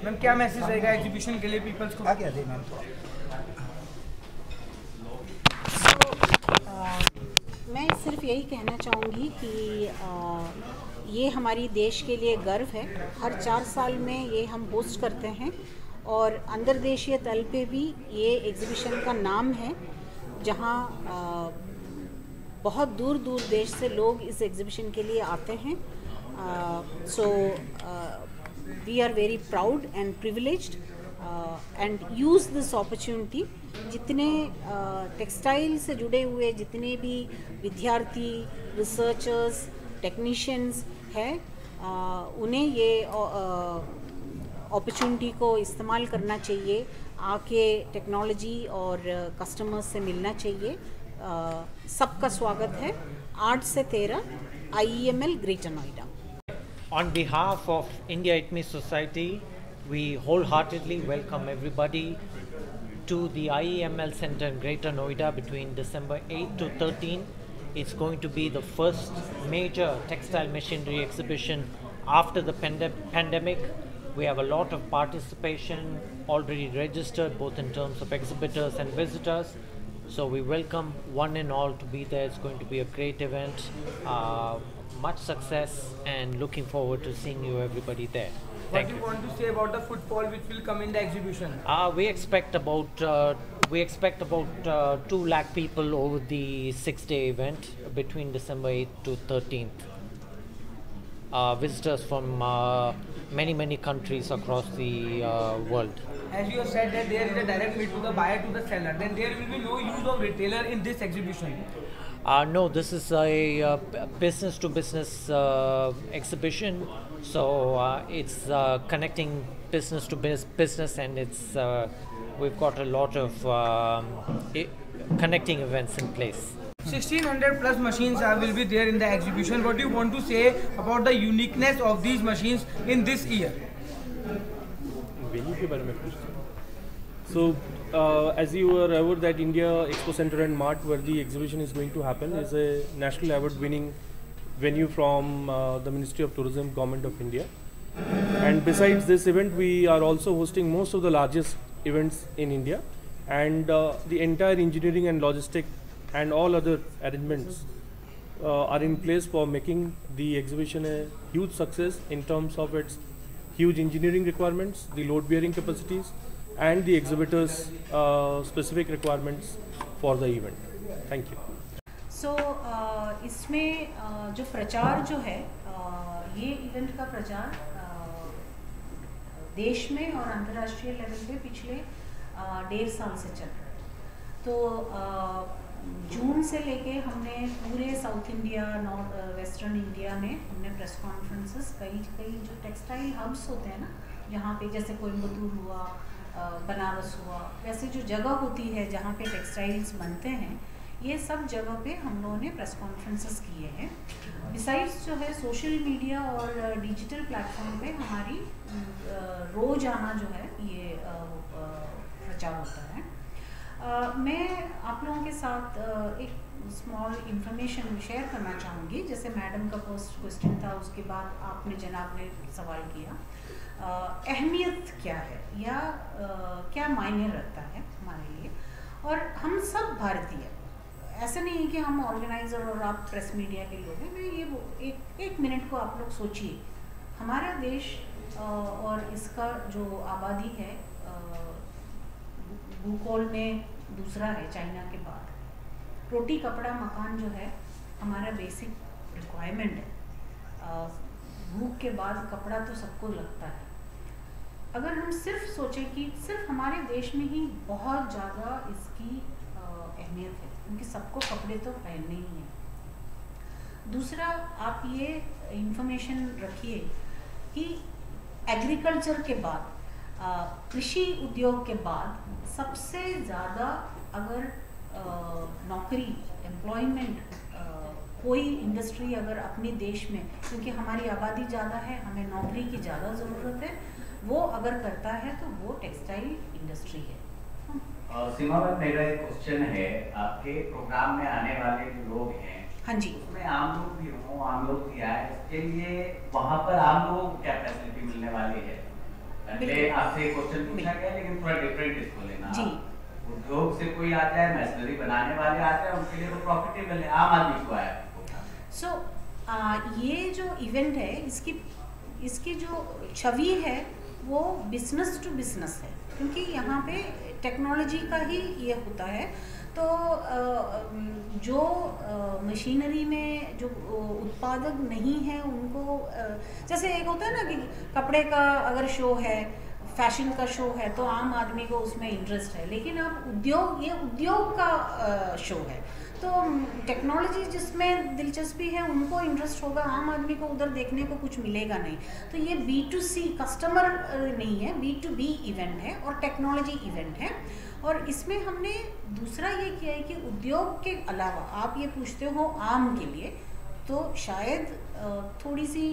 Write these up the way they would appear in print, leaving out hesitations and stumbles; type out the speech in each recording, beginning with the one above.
Ma'am क्या message रहेगा exhibition के लिए पीपल्स को? आगे आगे मैम। मैं सिर्फ यही कहना चाहूँगी कि ये हमारी देश के लिए गर्व है। हर 4 साल में ये हम होस्ट करते हैं और अंतर्देशीय तल पे भी ये एग्ज़िबिशन का नाम है, जहाँ बहुत दूर दूर देश से लोग इस एग्ज़िबिशन के लिए आते हैं। So we are very proud and privileged and use this opportunity. जितने टेक्सटाइल से जुड़े हुए जितने भी विद्यार्थी, रिसर्चर्स, टेक्नीशियंस हैं, उन्हें ये अपॉर्चुनिटी को इस्तेमाल करना चाहिए, आके टेक्नोलॉजी और कस्टमर्स से मिलना चाहिए। सबका स्वागत है 8 से 13 IEML greater Noida. On behalf of India ITMI Society, we wholeheartedly welcome everybody to the IEML Center in Greater Noida between December 8 to 13. It's going to be the first major textile machinery exhibition after the pandemic. We have a lot of participation already registered, both in terms of exhibitors and visitors. So we welcome one and all to be there. It's going to be a great event. Much success and looking forward to seeing you everybody there. What do you want to say about the footfall which will come in the exhibition? We expect about 2 lakh people over the 6-day event between December 8th to 13th. Visitors from many countries across the world. As you have said that there is a direct meet to the buyer to the seller, then there will be no use of retailer in this exhibition. No, this is a business to business exhibition, so it's connecting business to business, and we've got a lot of connecting events in place. 1600 plus machines will be there in the exhibition. What do you want to say about the uniqueness of these machines in this year? So, as you are aware that India Expo Center and Mart, where the exhibition is going to happen, is a national award-winning venue from the Ministry of Tourism, Government of India. And besides this event, we are also hosting most of the largest events in India, and the entire engineering and logistic and all other arrangements are in place for making the exhibition a huge success in terms of its huge engineering requirements, the load-bearing capacities, and the exhibitors' specific requirements for the event. Thank you. So इसमें जो प्रचार जो है, ये event का प्रचार देश में और अंतर्राष्ट्रीय लेवल पे पिछले 1.5 साल से चल रहा है। तो जून से लेके हमने पूरे south India, north western India में हमने प्रेस कॉन्फ्रेंसेस, कई जो टेक्सटाइल हब्स होते हैं ना, जहाँ पे जैसे कोयम्बतूर हुआ, बनारस हुआ, वैसे जो जगह होती है जहाँ पे टेक्सटाइल्स बनते हैं, ये सब जगह पे हम लोगों ने प्रेस कॉन्फ्रेंसेस किए हैं। बिसाइड्स जो है सोशल मीडिया और डिजिटल प्लेटफॉर्म पे हमारी रोज़ाना जो है ये प्रचार होता है। मैं आप लोगों के साथ एक स्मॉल इंफॉर्मेशन शेयर करना चाहूँगी। जैसे मैडम का फर्स्ट क्वेश्चन था, उसके बाद आपने जनाब ने सवाल किया अहमियत क्या है या क्या मायने रखता है हमारे लिए। और हम सब भारतीय, ऐसा नहीं है कि हम ऑर्गेनाइज़र और आप प्रेस मीडिया के लोग हैं। मैं ये एक मिनट को आप लोग सोचिए, हमारा देश और इसका जो आबादी है भूगोल में दूसरा है चाइना के बाद। रोटी कपड़ा मकान जो है हमारा बेसिक रिक्वायरमेंट है। भूख के बाद कपड़ा तो सबको लगता है। अगर हम सिर्फ सोचें कि सिर्फ हमारे देश में ही बहुत ज़्यादा इसकी अहमियत है, क्योंकि सबको कपड़े तो पहनने ही हैं। दूसरा, आप ये इंफॉर्मेशन रखिए कि एग्रीकल्चर के बाद, कृषि उद्योग के बाद सबसे ज़्यादा अगर नौकरी, एम्प्लॉयमेंट, कोई इंडस्ट्री अगर अपने देश में, क्योंकि हमारी आबादी ज़्यादा है, हमें नौकरी की ज़्यादा ज़रूरत है, वो अगर करता है तो वो टेक्सटाइल इंडस्ट्री है। सीमा मैम, मेरा एक क्वेश्चन है, आपके प्रोग्राम में आने वाले जो लोग हैं, हाँ जी, उसमें आम लोग भी हों, आम लोग भी आए, इसके लिए वहाँ पर आम लोगों को क्या फैसिलिटी मिलने वाली है? पहले आपसे क्वेश्चन पूछा गया लेकिन थोड़ा डिफरेंट इसको लेना जी। उद्योग से कोई आता है, मशीनरी बनाने वाले आते हैं, उनके लिए तो प्रॉफिटेबल है, आम आदमी को आया। ये जो इवेंट है इसकी जो छवि है वो बिजनेस टू बिजनेस है, क्योंकि यहाँ पे टेक्नोलॉजी का ही ये होता है। तो जो मशीनरी में जो उत्पादक नहीं है उनको, जैसे एक होता है ना कि कपड़े का अगर शो है, फैशन का शो है, तो आम आदमी को उसमें इंटरेस्ट है, लेकिन अब ये उद्योग का शो है, तो टेक्नोलॉजी जिसमें दिलचस्पी है उनको इंटरेस्ट होगा, आम आदमी को उधर देखने को कुछ मिलेगा नहीं। तो ये B2C कस्टमर नहीं है, B2B इवेंट है और टेक्नोलॉजी इवेंट है। और इसमें हमने दूसरा ये किया है कि उद्योग के अलावा आप ये पूछते हो आम के लिए, तो शायद थोड़ी सी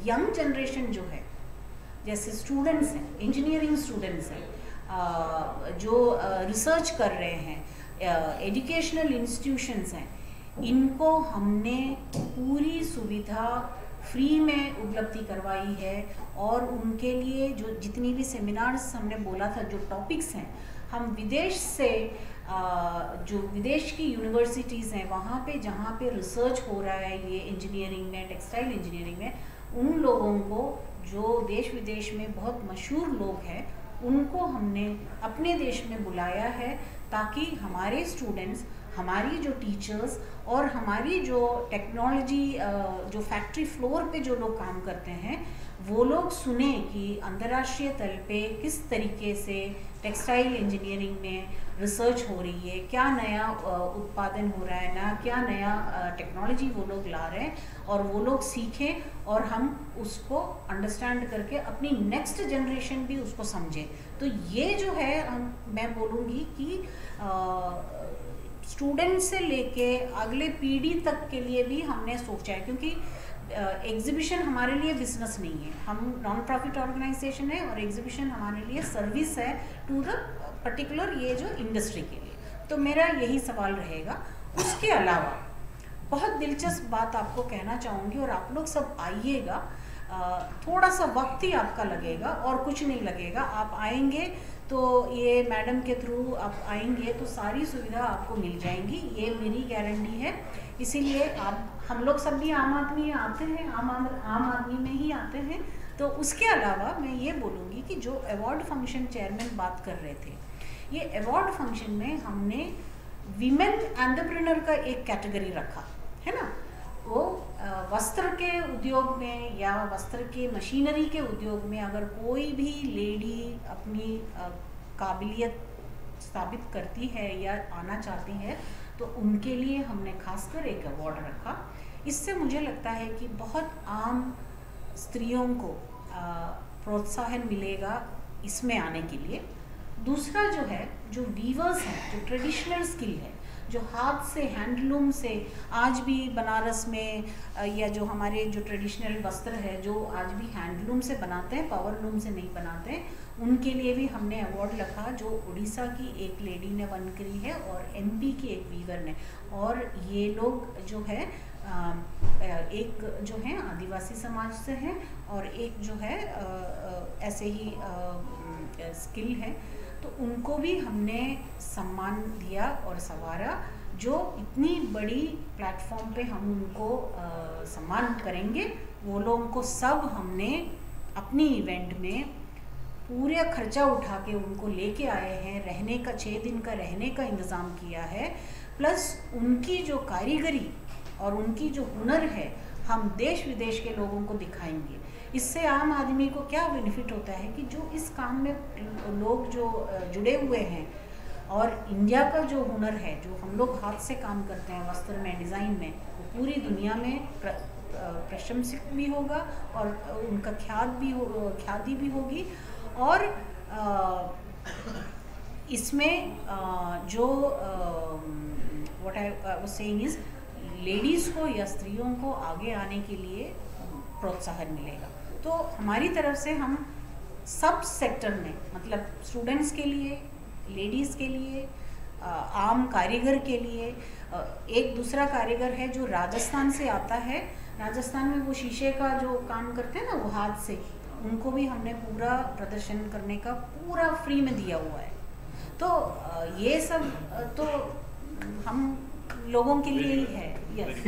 यंग जनरेशन जो है, जैसे स्टूडेंट्स हैं, इंजीनियरिंग स्टूडेंट्स हैं, जो रिसर्च कर रहे हैं, एजुकेशनल इंस्टीट्यूशंस हैं, इनको हमने पूरी सुविधा फ्री में उपलब्धि करवाई है। और उनके लिए जो जितनी भी सेमिनार्स हमने बोला था, जो टॉपिक्स हैं, हम विदेश से जो विदेश की यूनिवर्सिटीज़ हैं वहाँ पे जहाँ पे रिसर्च हो रहा है ये इंजीनियरिंग में, टेक्सटाइल इंजीनियरिंग में, उन लोगों को जो देश विदेश में बहुत मशहूर लोग हैं उनको हमने अपने देश में बुलाया है, ताकि हमारे स्टूडेंट्स, हमारी जो टीचर्स और हमारी जो टेक्नोलॉजी जो फैक्ट्री फ्लोर पे जो लोग काम करते हैं वो लोग सुने कि अंतर्राष्ट्रीय तल पे किस तरीके से टेक्सटाइल इंजीनियरिंग में रिसर्च हो रही है, क्या नया उत्पादन हो रहा है ना, क्या नया टेक्नोलॉजी वो लोग ला रहे हैं, और वो लोग सीखें और हम उसको अंडरस्टैंड करके अपनी नेक्स्ट जनरेशन भी उसको समझें। तो ये जो है मैं बोलूँगी कि स्टूडेंट से लेके अगले पीढ़ी तक के लिए भी हमने सोचा है, क्योंकि एग्जीबिशन हमारे लिए बिजनेस नहीं है, हम नॉन प्रॉफिट ऑर्गेनाइजेशन है और एग्जीबिशन हमारे लिए सर्विस है टू द पर्टिकुलर ये जो इंडस्ट्री के लिए। तो मेरा यही सवाल रहेगा। उसके अलावा बहुत दिलचस्प बात आपको कहना चाहूँगी, और आप लोग सब आइएगा, थोड़ा सा वक्त ही आपका लगेगा और कुछ नहीं लगेगा। आप आएंगे तो ये मैडम के थ्रू आप आएंगे तो सारी सुविधा आपको मिल जाएंगी, ये मेरी गारंटी है। इसीलिए हम लोग सब भी आम आदमी आते हैं, आम आदमी में ही आते हैं। तो उसके अलावा मैं ये बोलूँगी कि जो अवार्ड फंक्शन चेयरमैन बात कर रहे थे, ये अवार्ड फंक्शन में हमने वीमेन एंटरप्रेन्योर का एक कैटेगरी रखा है ना। वो वस्त्र के उद्योग में या वस्त्र के मशीनरी के उद्योग में अगर कोई भी लेडी अपनी काबिलियत स्थापित करती है या आना चाहती है तो उनके लिए हमने खासकर एक अवार्ड रखा। इससे मुझे लगता है कि बहुत आम स्त्रियों को प्रोत्साहन मिलेगा इसमें आने के लिए। दूसरा जो है, जो वीवर्स हैं, जो ट्रेडिशनल स्किल है, जो हाथ से, हैंडलूम से आज भी बनारस में या जो हमारे जो ट्रेडिशनल वस्त्र है जो आज भी हैंडलूम से बनाते हैं, पावरलूम से नहीं बनाते हैं, उनके लिए भी हमने अवार्ड रखा, जो उड़ीसा की एक लेडी ने वन करी है और MP की एक वीवर ने। और ये लोग जो है एक जो है आदिवासी समाज से हैं और एक जो है ऐसे ही स्किल है, तो उनको भी हमने सम्मान दिया और संवारा। जो इतनी बड़ी प्लेटफॉर्म पे हम उनको सम्मान करेंगे, वो लोगों को सब हमने अपनी इवेंट में पूरे खर्चा उठा के उनको लेके आए हैं। रहने का 6 दिन का रहने का इंतज़ाम किया है, प्लस उनकी जो कारीगरी और उनकी जो हुनर है हम देश विदेश के लोगों को दिखाएंगे। इससे आम आदमी को क्या बेनिफिट होता है कि जो इस काम में लोग जो जुड़े हुए हैं और इंडिया का जो हुनर है, जो हम लोग हाथ से काम करते हैं वस्त्र में, डिज़ाइन में, वो पूरी दुनिया में प्रशंसित भी होगा और उनका ख्याति भी होगी। और इसमें जो what I was saying is ladies को या स्त्रियों को आगे आने के लिए प्रोत्साहन मिलेगा। तो हमारी तरफ से हम सब सेक्टर में, मतलब स्टूडेंट्स के लिए, लेडीज़ के लिए, आम कारीगर के लिए, एक दूसरा कारीगर है जो राजस्थान से आता है। राजस्थान में वो शीशे का जो काम करते हैं ना, वो हाथ से, उनको भी हमने पूरा प्रदर्शन करने का पूरा फ्री में दिया हुआ है। तो ये सब तो हम लोगों के लिए ही है। यस।